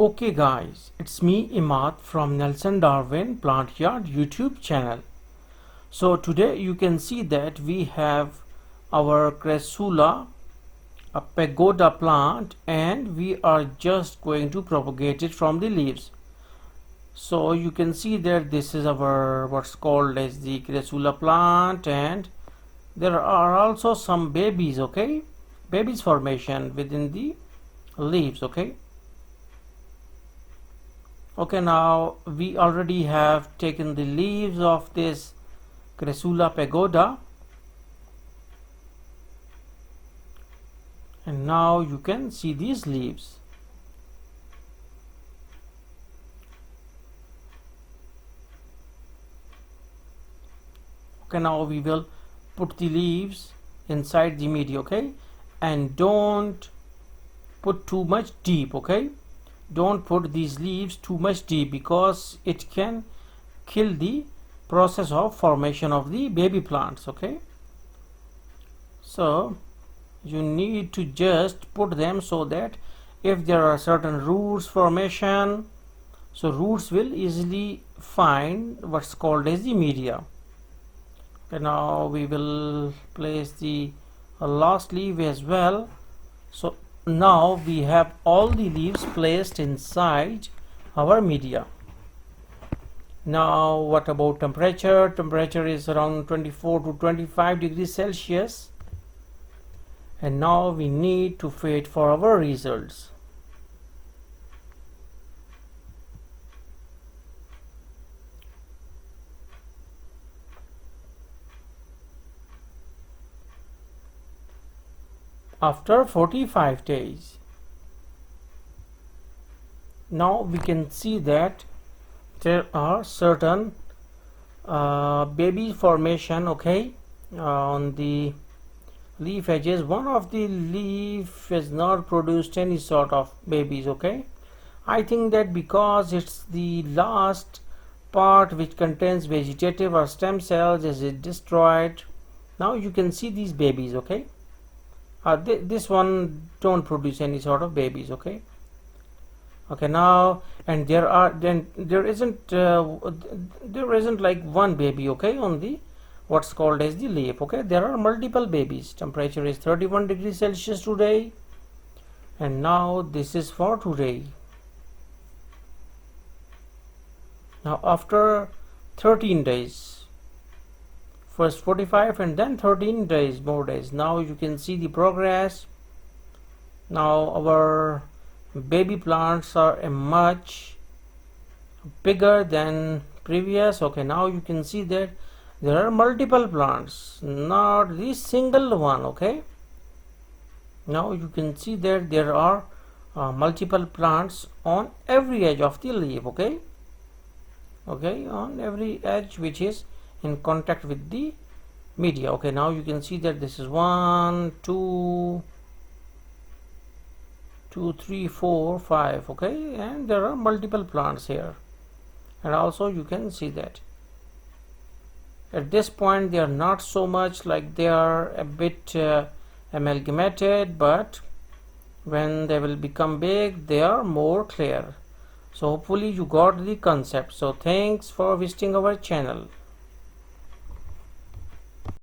Okay guys, it's me Imad from Nelson Darwin Plant Yard YouTube channel. So today you can see that we have our crassula, a pagoda plant, and we are just going to propagate it from the leaves. So you can see that this is our what's called as the crassula plant, and there are also some babies, okay, babies formation within the leaves, okay. Okay, now we already have taken the leaves of this crassula pagoda, and now you can see these leaves. Okay, now we will put the leaves inside the media, okay, and don't put too much deep, okay. Don't put these leaves too much deep because it can kill the process of formation of the baby plants, okay. So you need to just put them so that if there are certain roots formation, so roots will easily find what's called as the media. Okay, now we will place the last leaf as well. So now we have all the leaves placed inside our media. Now what about temperature? Temperature is around 24 to 25 degrees Celsius, and now we need to wait for our results. After 45 days, now we can see that there are certain baby formation, okay, on the leaf edges. One of the leaf has not produced any sort of babies, okay. I think that because it's the last part which contains vegetative or stem cells is it destroyed. Now you can see these babies, okay. This one don't produce any sort of babies, okay. Okay, now, and there isn't like one baby, okay, on the what's called as the leaf, okay. There are multiple babies. Temperature is 31 degrees Celsius today, and now this is for today. Now after 13 days, first 45 and then 13 days more days, now you can see the progress. Now our baby plants are much bigger than previous, okay. Now you can see that there are multiple plants, not this single one, okay. Now you can see that there are multiple plants on every edge of the leaf, okay, on every edge which is in contact with the media, okay. Now you can see that this is 1 2 3 4 5, okay, and there are multiple plants here. And also you can see that at this point they are not so much, like they are a bit amalgamated, but when they will become big they are more clear. So hopefully you got the concept. So thanks for visiting our channel.